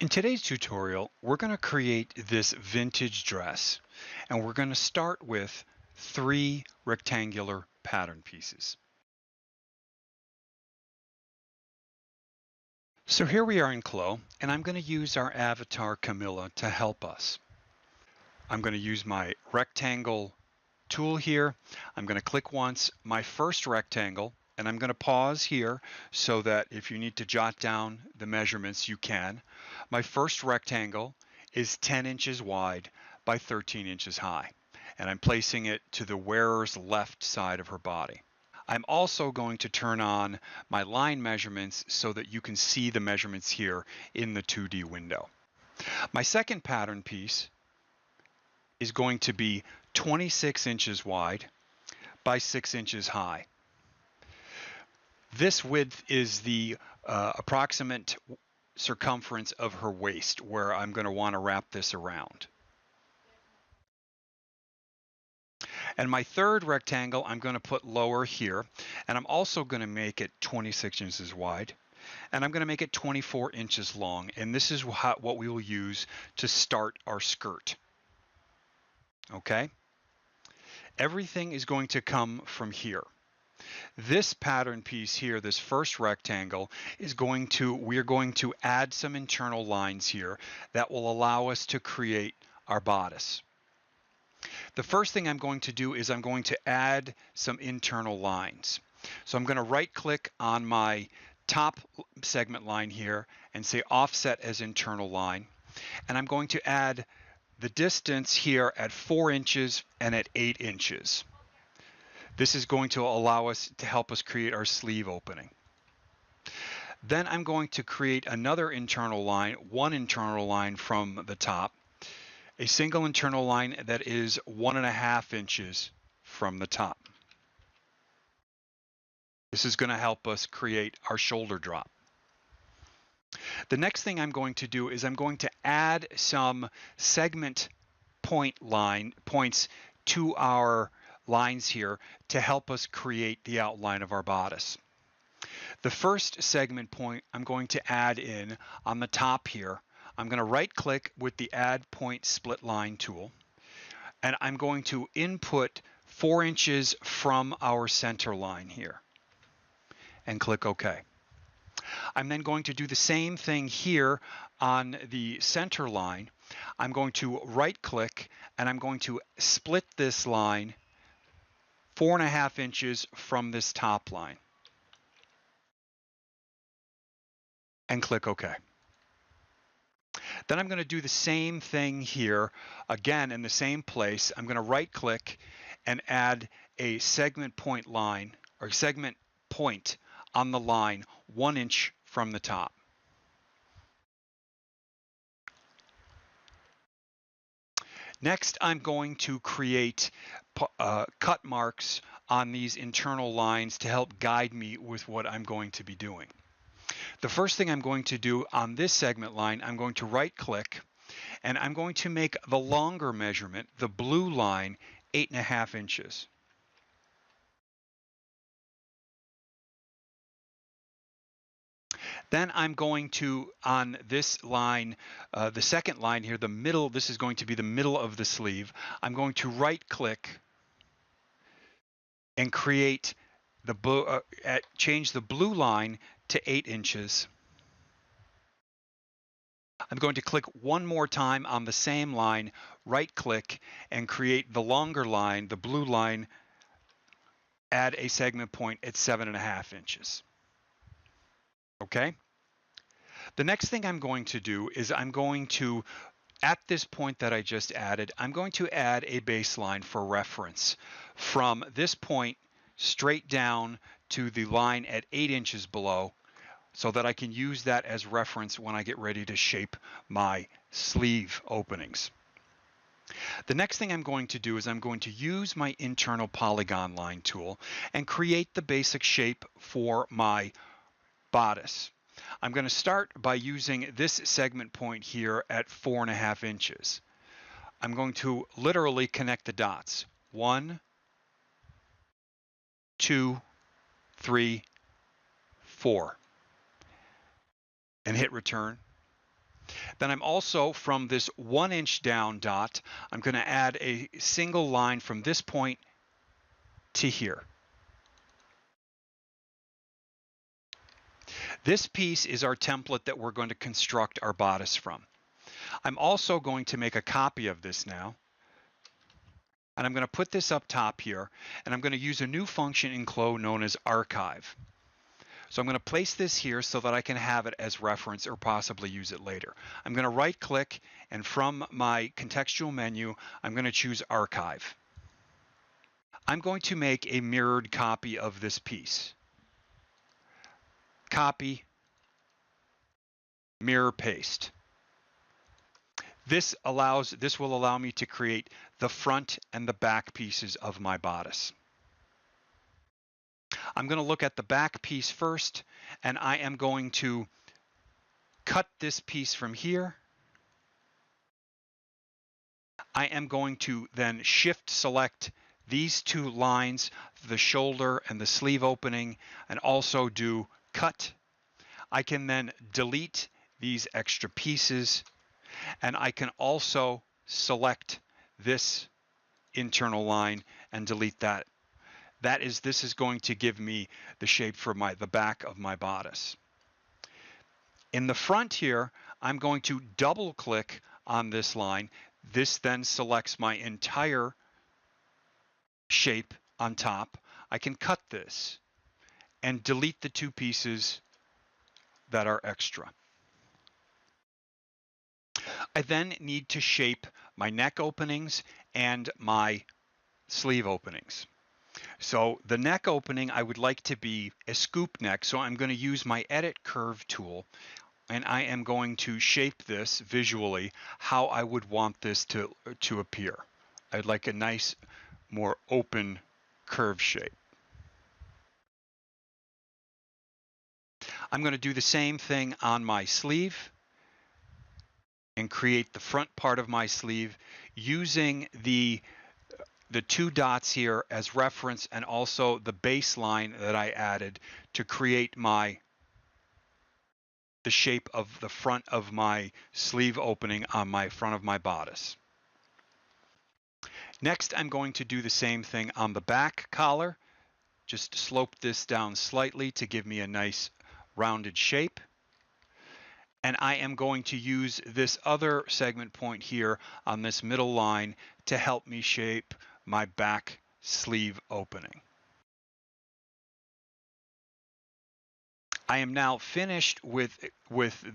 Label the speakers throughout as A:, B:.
A: In today's tutorial, we're going to create this vintage dress, and we're going to start with 3 rectangular pattern pieces. So here we are in Clo, and I'm going to use our avatar Camilla to help us. I'm going to use my rectangle tool here. I'm going to click once my first rectangle, and I'm going to pause here so that if you need to jot down the measurements, you can. My first rectangle is 10 inches wide by 13 inches high, and I'm placing it to the wearer's left side of her body. I'm also going to turn on my line measurements so that you can see the measurements here in the 2D window. My second pattern piece is going to be 26 inches wide by 6 inches high. This width is the approximate circumference of her waist, where I'm going to want to wrap this around. And my third rectangle I'm going to put lower here, and I'm also going to make it 26 inches wide, and I'm going to make it 24 inches long, and this is what we will use to start our skirt. Okay? Everything is going to come from here. This pattern piece here, this first rectangle, we're going to add some internal lines here that will allow us to create our bodice. The first thing I'm going to do is I'm going to add some internal lines. So I'm going to right click on my top segment line here and say offset as internal line. And I'm going to add the distance here at 4 inches and at 8 inches. This is going to allow us to help us create our sleeve opening. Then I'm going to create another internal line, one internal line from the top, a single internal line that is 1.5 inches from the top. This is going to help us create our shoulder drop. The next thing I'm going to do is I'm going to add some segment points to our lines here to help us create the outline of our bodice. The first segment point I'm going to add in on the top here. I'm going to right click with the add point split line tool, and I'm going to input 4 inches from our center line here and click OK. I'm then going to do the same thing here on the center line. I'm going to right click and I'm going to split this line 4.5 inches from this top line and click OK. Then I'm going to do the same thing here again in the same place. I'm going to right click and add a segment point line or segment point on the line 1 inch from the top. Next, I'm going to create cut marks on these internal lines to help guide me with what I'm going to be doing. The first thing I'm going to do on this segment line, I'm going to right click and I'm going to make the longer measurement, the blue line, 8.5 inches. Then I'm going to, on this line, the second line here, the middle, this is going to be the middle of the sleeve. I'm going to right click and create the blue, change the blue line to 8 inches. I'm going to click one more time on the same line, right click, and create the longer line, the blue line, add a segment point at 7.5 inches. Okay? The next thing I'm going to do is I'm going to, at this point that I just added, I'm going to add a baseline for reference from this point straight down to the line at 8 inches below, so that I can use that as reference when I get ready to shape my sleeve openings. The next thing I'm going to do is I'm going to use my internal polygon line tool and create the basic shape for my bodice. I'm going to start by using this segment point here at 4.5 inches. I'm going to literally connect the dots. 1, 2, 3, 4. And hit return. Then I'm also, from this 1 inch down dot, I'm going to add a single line from this point to here. This piece is our template that we're going to construct our bodice from. I'm also going to make a copy of this now. And I'm going to put this up top here, and I'm going to use a new function in Clo known as archive. So I'm going to place this here so that I can have it as reference or possibly use it later. I'm going to right click, and from my contextual menu, I'm going to choose archive. I'm going to make a mirrored copy of this piece. Copy, mirror paste. This will allow me to create the front and the back pieces of my bodice. I'm going to look at the back piece first, and I am going to cut this piece from here. I am going to then shift select these two lines, the shoulder and the sleeve opening, and also do cut. I can then delete these extra pieces, and I can also select this internal line and delete that. This is going to give me the shape for the back of my bodice. In the front here, I'm going to double click on this line. This then selects my entire shape on top. I can cut this and delete the two pieces that are extra. I then need to shape my neck openings and my sleeve openings. So the neck opening I would like to be a scoop neck, so I'm going to use my Edit Curve tool, and I am going to shape this visually how I would want this to appear. I'd like a nice, more open curve shape. I'm going to do the same thing on my sleeve and create the front part of my sleeve using the two dots here as reference, and also the baseline that I added to create the shape of the front of my sleeve opening on my front of my bodice. Next, I'm going to do the same thing on the back collar. Just slope this down slightly to give me a nice rounded shape. And I am going to use this other segment point here on this middle line to help me shape my back sleeve opening. I am now finished with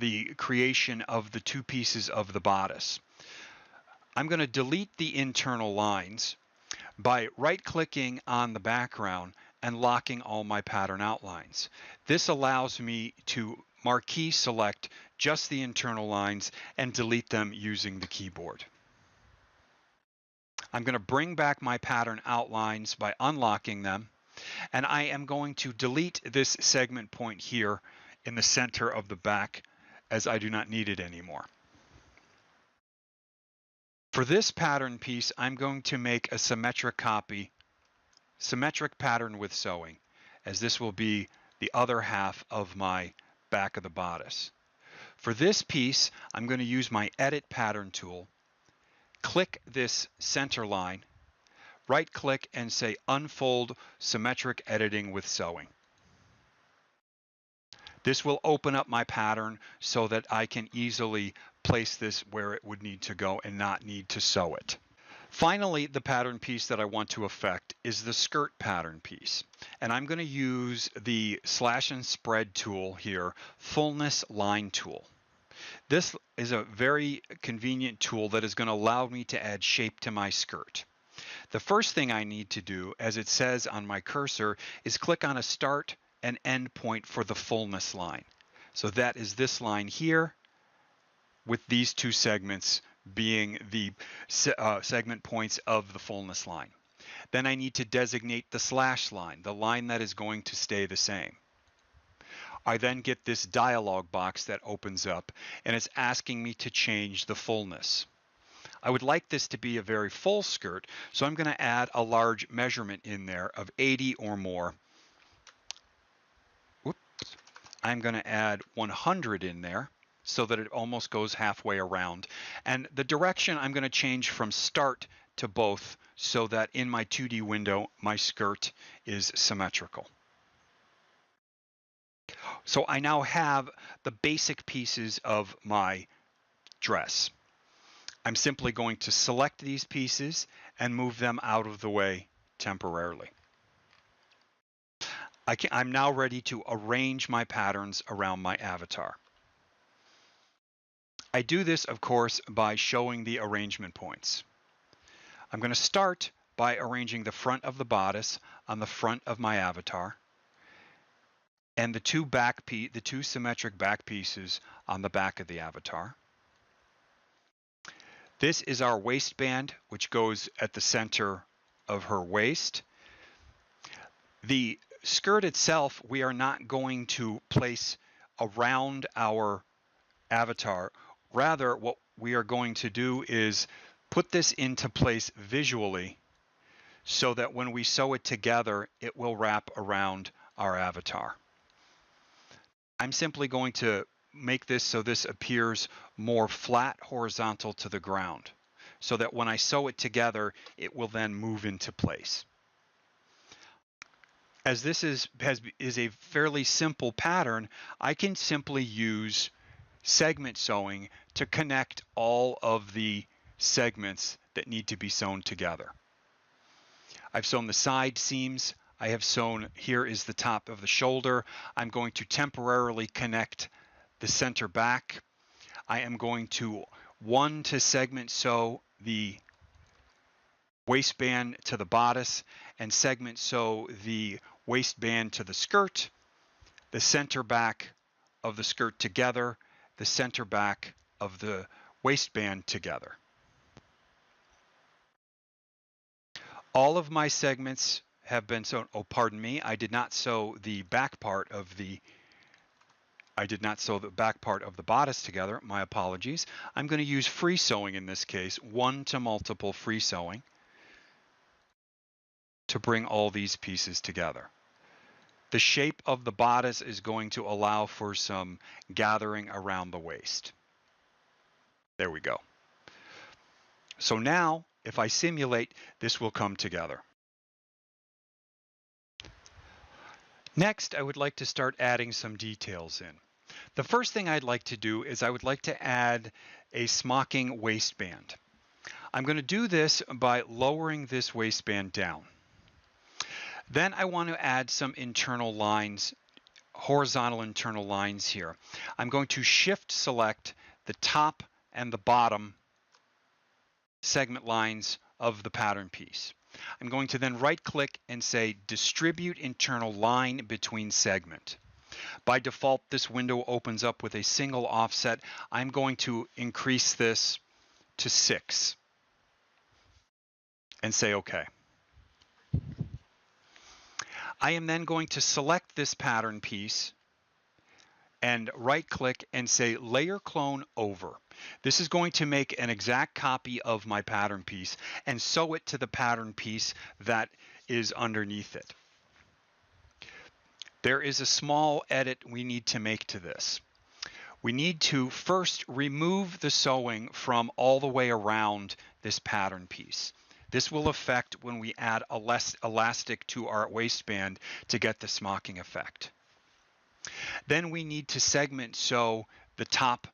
A: the creation of the two pieces of the bodice. I'm going to delete the internal lines by right-clicking on the background and locking all my pattern outlines. This allows me to marquee select just the internal lines and delete them using the keyboard. I'm going to bring back my pattern outlines by unlocking them, and I am going to delete this segment point here in the center of the back as I do not need it anymore. For this pattern piece, I'm going to make a symmetric copy, symmetric pattern with sewing, as this will be the other half of my back of the bodice. For this piece, I'm going to use my Edit Pattern tool, click this center line, right click and say Unfold Symmetric Editing with Sewing. This will open up my pattern so that I can easily place this where it would need to go and not need to sew it. Finally, the pattern piece that I want to affect is the skirt pattern piece. And I'm going to use the Slash and Spread tool here, Fullness Line tool. This is a very convenient tool that is going to allow me to add shape to my skirt. The first thing I need to do, as it says on my cursor, is click on a start and end point for the fullness line. So that is this line here, with these two segments being the segment points of the fullness line. Then I need to designate the slash line, the line that is going to stay the same. I then get this dialog box that opens up, and it's asking me to change the fullness. I would like this to be a very full skirt, so I'm going to add a large measurement in there of 80 or more. Whoops. I'm going to add 100 in there, so that it almost goes halfway around. And the direction I'm going to change from start to both so that in my 2D window, my skirt is symmetrical. So I now have the basic pieces of my dress. I'm simply going to select these pieces and move them out of the way temporarily. I'm now ready to arrange my patterns around my avatar. I do this, of course, by showing the arrangement points. I'm going to start by arranging the front of the bodice on the front of my avatar and the two symmetric back pieces on the back of the avatar. This is our waistband, which goes at the center of her waist. The skirt itself, we are not going to place around our avatar. Rather, what we are going to do is put this into place visually so that when we sew it together, it will wrap around our avatar. I'm simply going to make this so this appears more flat horizontal to the ground, so that when I sew it together, it will then move into place. As this is a fairly simple pattern, I can simply use segment sewing to connect all of the segments that need to be sewn together. I've sewn the side seams. I have sewn, here is the top of the shoulder. I'm going to temporarily connect the center back. I am going to segment sew the waistband to the bodice and segment sew the waistband to the skirt, the center back of the skirt together, the center back of the waistband together. All of my segments have been sewn. Oh, pardon me. I did not sew the back part of the bodice together. My apologies. I'm going to use free sewing in this case, one to multiple free sewing, to bring all these pieces together. The shape of the bodice is going to allow for some gathering around the waist. There we go. So now, if I simulate, this will come together. Next, I would like to start adding some details in. The first thing I'd like to do is I would like to add a smocking waistband. I'm going to do this by lowering this waistband down. Then I want to add some internal lines, horizontal internal lines here. I'm going to shift select the top and the bottom segment lines of the pattern piece. I'm going to then right click and say distribute internal line between segment. By default, this window opens up with a single offset. I'm going to increase this to 6 and say OK. I am then going to select this pattern piece and right click and say layer clone over. This is going to make an exact copy of my pattern piece and sew it to the pattern piece that is underneath it. There is a small edit we need to make to this. We need to first remove the sewing from all the way around this pattern piece. This will affect when we add elastic to our waistband to get the smocking effect. Then we need to segment sew the top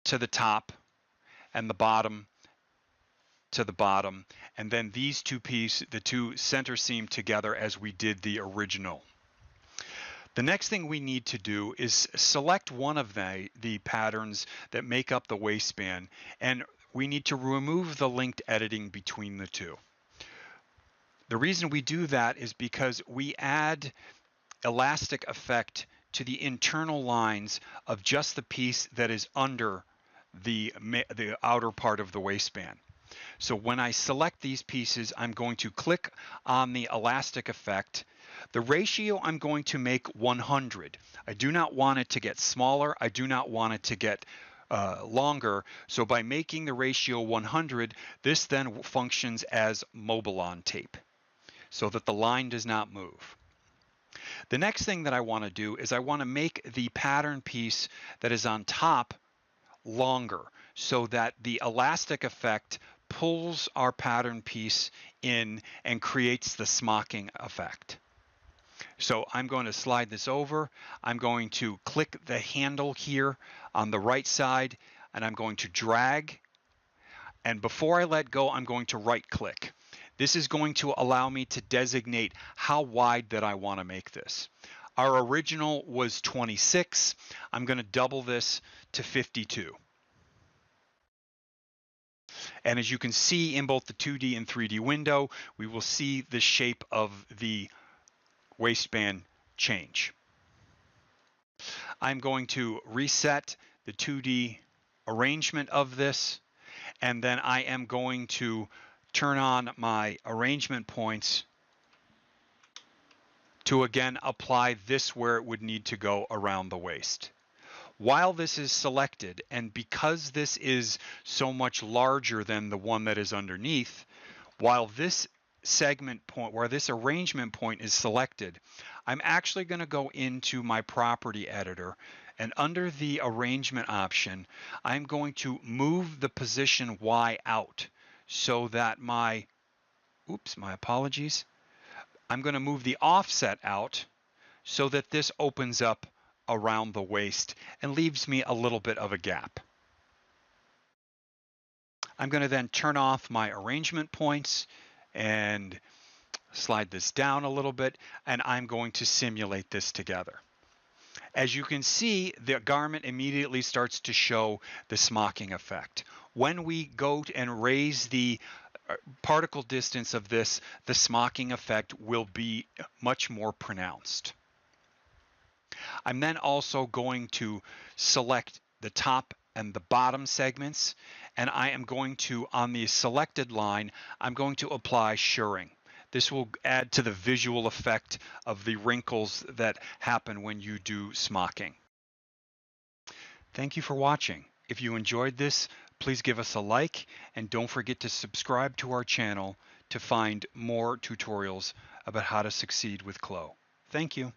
A: to the top and the bottom to the bottom, and then these two pieces, the two center seam together as we did the original. The next thing we need to do is select one of the patterns that make up the waistband, and we need to remove the linked editing between the two. The reason we do that is because we add elastic effect to the internal lines of just the piece that is under the outer part of the waistband. So when I select these pieces, I'm going to click on the elastic effect. The ratio I'm going to make 100. I do not want it to get smaller. I do not want it to get longer. So by making the ratio 100, this then functions as Mobilon tape so that the line does not move. The next thing that I want to do is I want to make the pattern piece that is on top longer so that the elastic effect pulls our pattern piece in and creates the smocking effect. So I'm going to slide this over. I'm going to click the handle here on the right side, and I'm going to drag. And before I let go, I'm going to right click. This is going to allow me to designate how wide that I want to make this. Our original was 26. I'm going to double this to 52. And as you can see in both the 2D and 3D window, we will see the shape of the waistband change. I'm going to reset the 2D arrangement of this, and then I am going to turn on my arrangement points to again apply this where it would need to go around the waist. While this is selected, and because this is so much larger than the one that is underneath, while this segment point, where this arrangement point is selected, I'm actually going to go into my property editor, and under the arrangement option, I'm going to move the position Y out so that my apologies. I'm going to move the offset out so that this opens up around the waist and leaves me a little bit of a gap. I'm going to then turn off my arrangement points and slide this down a little bit, and I'm going to simulate this together. As you can see, the garment immediately starts to show the smocking effect. When we go and raise the particle distance of this, the smocking effect will be much more pronounced. I'm then also going to select the top and the bottom segments, and I am going to, on the selected line, I'm going to apply shirring. This will add to the visual effect of the wrinkles that happen when you do smocking. Thank you for watching. If you enjoyed this, please give us a like, and don't forget to subscribe to our channel to find more tutorials about how to succeed with Clo. Thank you.